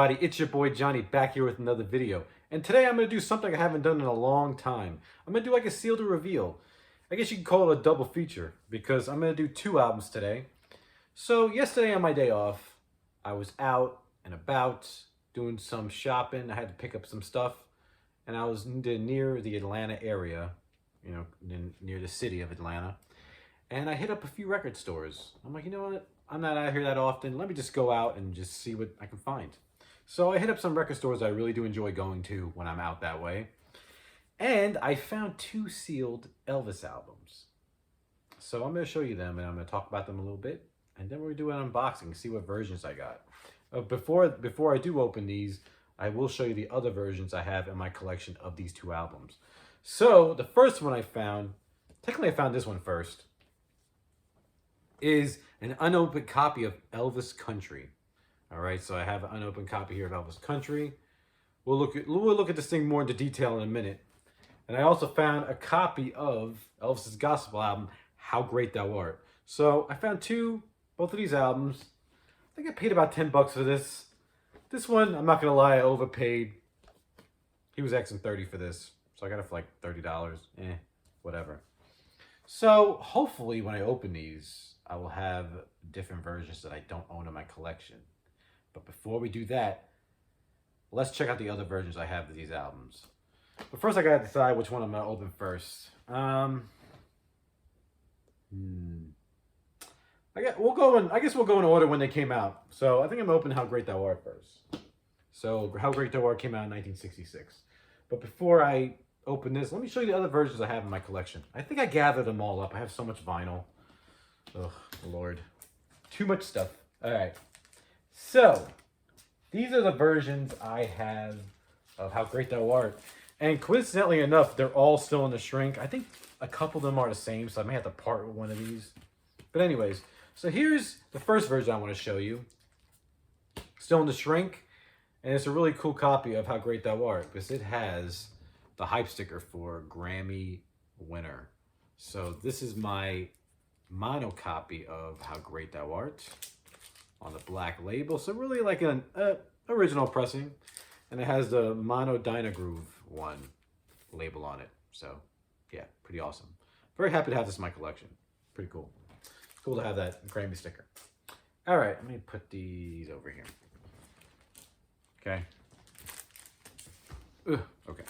everybody, it's your boy Johnny back here with another video. And today I'm going to do something I haven't done in a long time. I'm going to do like a seal to reveal. I guess you could call it a double feature because I'm going to do two albums today. So yesterday on my day off, I was out and about doing some shopping. I had to pick up some stuff and I was near the Atlanta area, near the city of Atlanta. And I hit up a few record stores. I'm like, you know what? I'm not out here that often. Let me just go out and just see what I can find. So I hit up some record stores I really do enjoy going to when I'm out that way. And I found two sealed Elvis albums. So I'm going to show you them and I'm going to talk about them a little bit. And then we're going to do an unboxing, see what versions I got. Before I do open these, I will show you the other versions I have in my collection of these two albums. So the first one I found, technically I found this one first, is an unopened copy of Elvis Country. All right, so I have an unopened copy here of Elvis Country. We'll look at this thing more into detail in a minute. And I also found a copy of Elvis's gospel album, How Great Thou Art. So I found both of these albums. I think I paid about 10 bucks for this. This one, I'm not gonna lie, I overpaid. He was asking 30 for this, so I got it for like $30. Whatever. So hopefully when I open these, I will have different versions that I don't own in my collection. But before we do that, let's check out the other versions I have of these albums. But first I gotta decide which one I'm gonna open first. I guess we'll go in order when they came out. So I think I'm gonna open How Great Thou Art first. So How Great Thou Art came out in 1966. But before I open this, let me show you the other versions I have in my collection. I think I gathered them all up. I have so much vinyl. Oh, Lord. Too much stuff. All right. So, these are the versions I have of How Great Thou Art. And coincidentally enough, they're all still in the shrink. I think a couple of them are the same, so I may have to part with one of these. But anyways, so here's the first version I want to show you. Still in the shrink. And it's a really cool copy of How Great Thou Art because it has the hype sticker for Grammy winner. So this is my mono copy of How Great Thou Art on the black label. So really like an original pressing. And it has the mono Dynagroove one label on it. So yeah, pretty awesome. Very happy to have this in my collection. Pretty cool. Cool to have that Grammy sticker. All right, let me put these over here. Okay. Okay.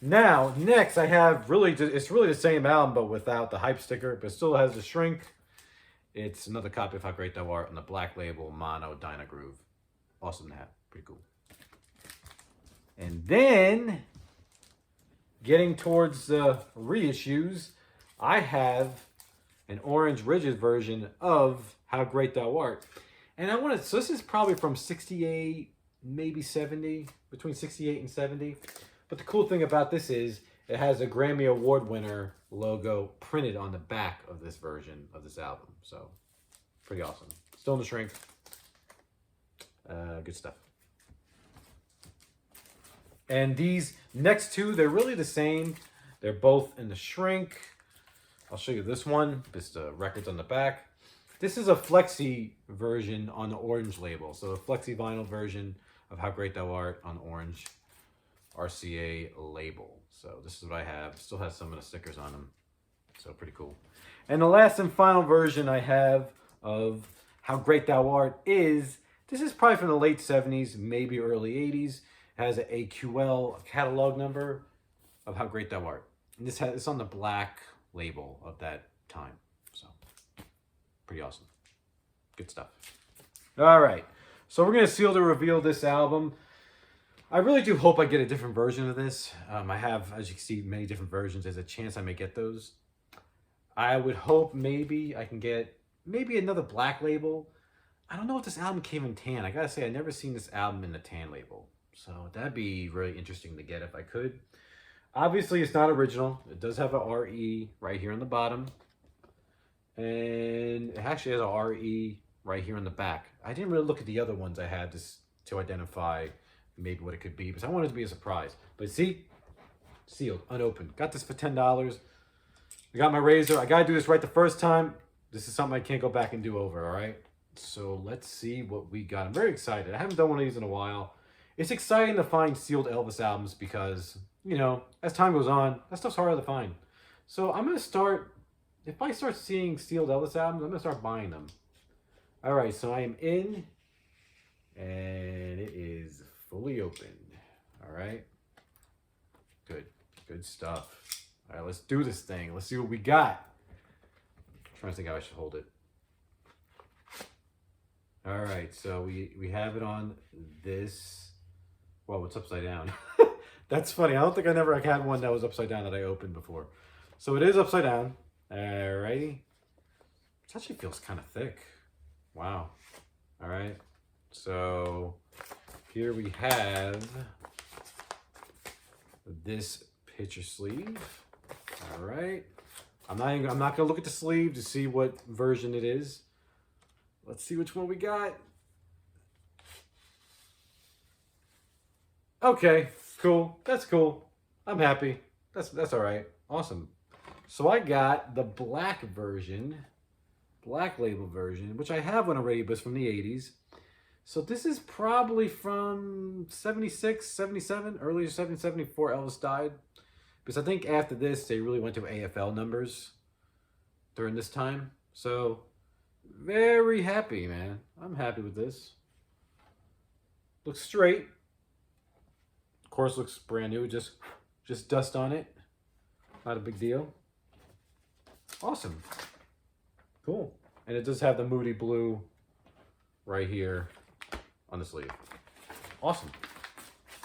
Now, next I have it's really the same album, but without the hype sticker, but still has the shrink. It's another copy of How Great Thou Art on the black label, mono Dynagroove. Awesome to have. Pretty cool. And then, getting towards the reissues, I have an orange rigid version of How Great Thou Art. And so this is probably from 68, maybe 70, between 68 and 70. But the cool thing about this is it has a Grammy Award winner logo printed on the back of this version of this album. So, pretty awesome. Still in the shrink. Good stuff. And these next two, they're really the same. They're both in the shrink. I'll show you this one. This the record's on the back. This is a flexi version on the orange label. So a flexi vinyl version of How Great Thou Art on orange RCA label. So this is what I have. Still has some of the stickers on them. So pretty cool. And the last and final version I have of How Great Thou Art is, this is probably from the late 70s, maybe early 80s. It has an AQL catalog number of How Great Thou Art. And it's on the black label of that time. So pretty awesome. Good stuff. All right. So we're going to seal to reveal this album. I really do hope I get a different version of this. I have, as you can see, many different versions. There's a chance I may get those. I would hope maybe I can get another black label. I don't know if this album came in tan. I gotta say, I've never seen this album in the tan label. So that'd be really interesting to get if I could. Obviously, it's not original. It does have a RE right here on the bottom. And it actually has a RE right here on the back. I didn't really look at the other ones I had to identify maybe what it could be, because I wanted it to be a surprise. But see, sealed, unopened. Got this for $10. I got my razor. I gotta do this right the first time. This is something I can't go back and do over, all right? So let's see what we got. I'm very excited. I haven't done one of these in a while. It's exciting to find sealed Elvis albums because, you know, as time goes on, that stuff's harder to find. So I'm going to start, if I start seeing sealed Elvis albums, I'm going to start buying them. All right, so I am in, and it is fully open. All right. Good. Good stuff. All right, let's do this thing. Let's see what we got. I'm trying to think how I should hold it. All right, so we have it on this. Whoa, it's upside down. That's funny. I don't think I never had one that was upside down that I opened before. So it is upside down. All righty. It actually feels kind of thick. Wow. All right. So here we have this picture sleeve. All right. I'm not gonna look at the sleeve to see what version it is. Let's see which one we got. Okay, cool. That's cool. I'm happy. That's all right. Awesome. So I got the black version, black label version, which I have one already, but it's from the 80s. So this is probably from 76, 77, early 74 Elvis died. Because I think after this, they really went to AFL numbers during this time. So very happy, man. I'm happy with this. Looks straight. Of course, looks brand new. Just dust on it. Not a big deal. Awesome. Cool. And it does have the Moody Blue right here on the sleeve. Awesome.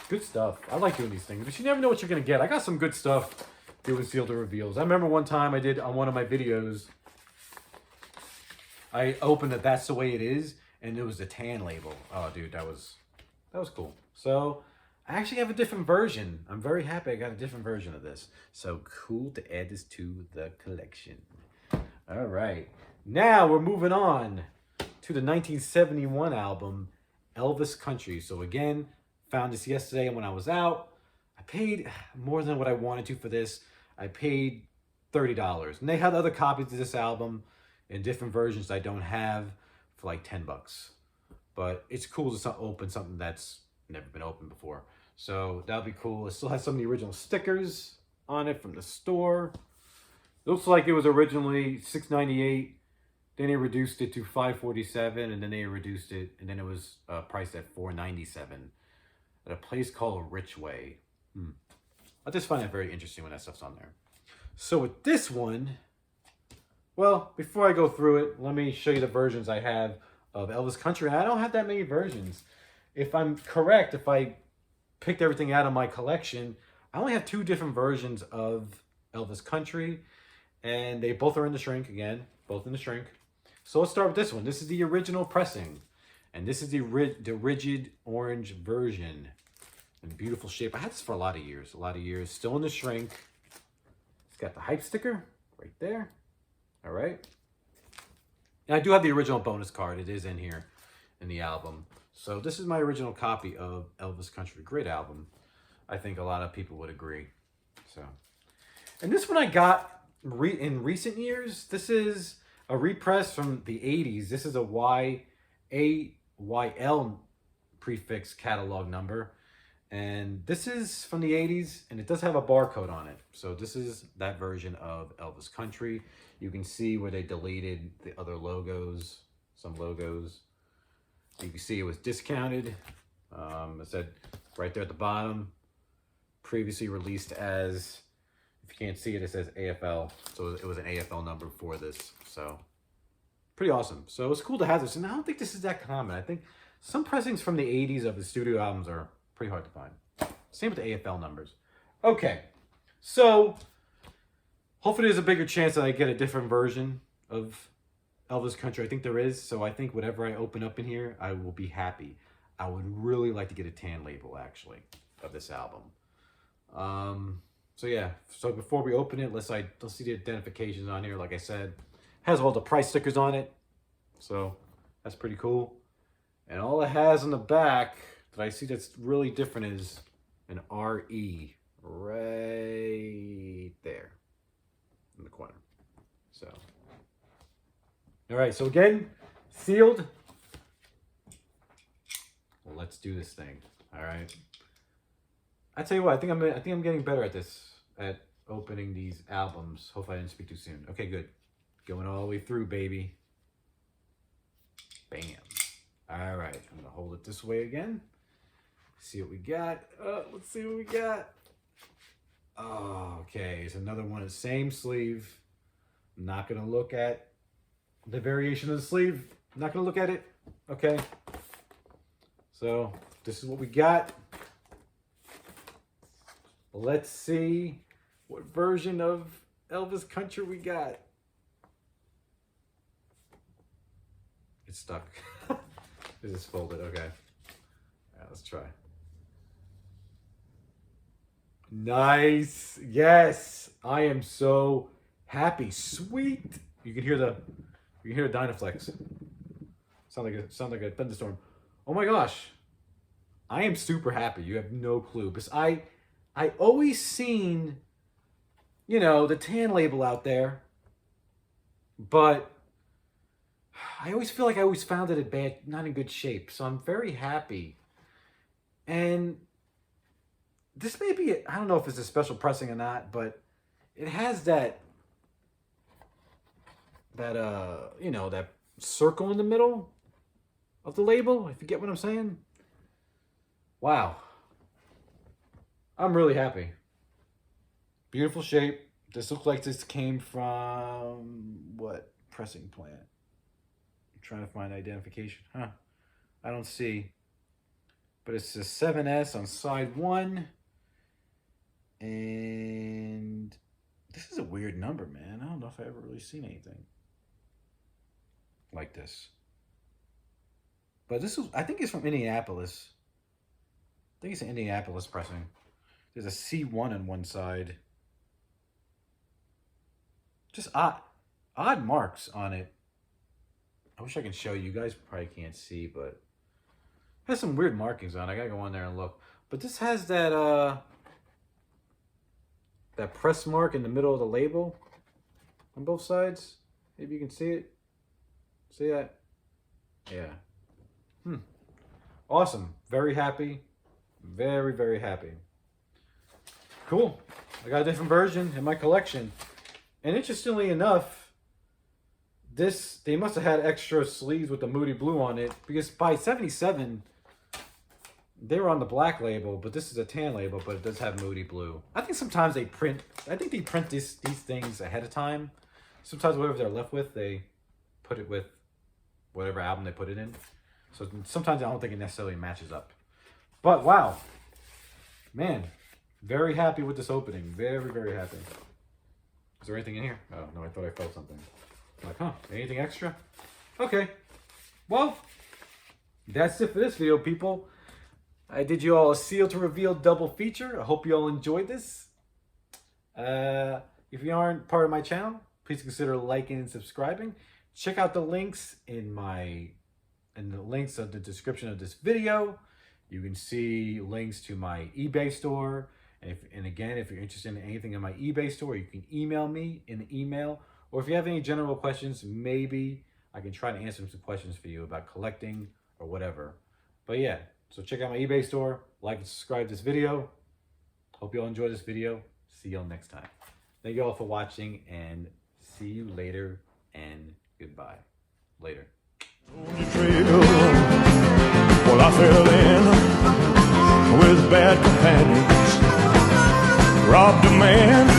Good stuff. I like doing these things, but you never know what you're going to get. I got some good stuff doing sealed reveals. I remember one time I did on one of my videos, I opened it, That's the Way It Is, and it was the tan label. Oh, dude, that was cool. So I actually have a different version. I'm very happy I got a different version of this. So cool to add this to the collection. All right. Now we're moving on to the 1971 album, Elvis Country. So again, found this yesterday when I was out. I paid more than what I wanted to for this. I paid $30. And they had other copies of this album in different versions I don't have for like 10 bucks. But it's cool to open something that's never been opened before. So that'll be cool. It still has some of the original stickers on it from the store. It looks like it was originally $6.98. Then they reduced it to $5.47, and then they reduced it, and then it was priced at $4.97 at a place called Richway. I just find that very interesting when that stuff's on there. So with this one, well, before I go through it, let me show you the versions I have of Elvis Country. I don't have that many versions. If I'm correct, if I picked everything out of my collection, I only have 2 different versions of Elvis Country, and they both are in the shrink again, both in the shrink. So let's start with this one. This is the original pressing, and this is the rigid orange version in beautiful shape. I had this for a lot of years, still in the shrink. It's got the hype sticker right there. All right. And I do have the original bonus card. It is in here in the album. So this is my original copy of Elvis Country. Great album. I think a lot of people would agree. So, and this one I got in recent years. This is a repress from the 80s. This is a YAYL prefix catalog number. And this is from the 80s, and it does have a barcode on it. So this is that version of Elvis Country. You can see where they deleted the other logos, some logos. You can see it was discounted. It said right there at the bottom, previously released as, if you can't see it, it says AFL. So it was an AFL number for this. So pretty awesome. So it's cool to have this. And I don't think this is that common. I think some pressings from the 80s of the studio albums are pretty hard to find. Same with the AFL numbers. Okay, so hopefully there's a bigger chance that I get a different version of Elvis Country. I think there is. So I think whatever I open up in here, I will be happy. I would really like to get a tan label, actually, of this album. So yeah, so before we open it, let's see the identifications on here. Like I said, has all the price stickers on it. So that's pretty cool. And all it has on the back that I see that's really different is an RE right there in the corner. So, all right. So again, sealed Let's do this thing. All right. I tell you what, I think I'm getting better at this, at opening these albums. Hopefully I didn't speak too soon. Okay, good. Going all the way through, baby. Bam. All right, I'm gonna hold it this way again. See what we got. Let's see what we got. Oh, okay, it's another one of the same sleeve. I'm not gonna look at the variation of the sleeve. I'm not gonna look at it. Okay. So this is what we got. Let's see what version of Elvis Country we got. It's stuck. This is folded. Okay. All right, let's try. Nice. Yes. I am so happy. Sweet. You can hear the Dynaflex. Sound like a thunderstorm. Oh my gosh. I am super happy. You have no clue. Because I always seen, you know, the tan label out there, but I always feel like I always found it not in good shape. So I'm very happy. And this may be, I don't know if it's a special pressing or not, but it has that you know, that circle in the middle of the label, if you get what I'm saying. Wow. I'm really happy. Beautiful shape. This looks like this came from what pressing plant? I'm trying to find identification. Huh. I don't see. But it's a 7S on side 1. And this is a weird number, man. I don't know if I've ever really seen anything like this. But this is, I think it's from Indianapolis. I think it's an Indianapolis pressing. There's a C1 on one side. Just odd marks on it. I wish I could show you. You guys probably can't see, but it has some weird markings on it. I gotta go on there and look. But this has that that press mark in the middle of the label on both sides. Maybe you can see it. See that? Yeah. Awesome. Very happy. Very, very happy. Cool. I got a different version in my collection. And interestingly enough, they must have had extra sleeves with the Moody Blue on it, because by 77, they were on the black label, but this is a tan label, but it does have Moody Blue. I think sometimes they print these things ahead of time. Sometimes whatever they're left with, they put it with whatever album they put it in. So sometimes I don't think it necessarily matches up. But wow, man, very happy with this opening. Very, very happy. Is there anything in here? Oh, no, I thought I felt something. I'm like, huh, anything extra? Okay, well, that's it for this video, people. I did you all a seal to reveal double feature. I hope you all enjoyed this. If you aren't part of my channel, please consider liking and subscribing. Check out the links in the links of the description of this video. You can see links to my eBay store. And again, if you're interested in anything in my eBay store, you can email me in the email. Or if you have any general questions, maybe I can try to answer some questions for you about collecting or whatever. But yeah, so check out my eBay store, like and subscribe to this video. Hope you all enjoyed this video. See you all next time. Thank you all for watching, and see you later, and goodbye. Later. Well, I fell in with bad companions, robbed a man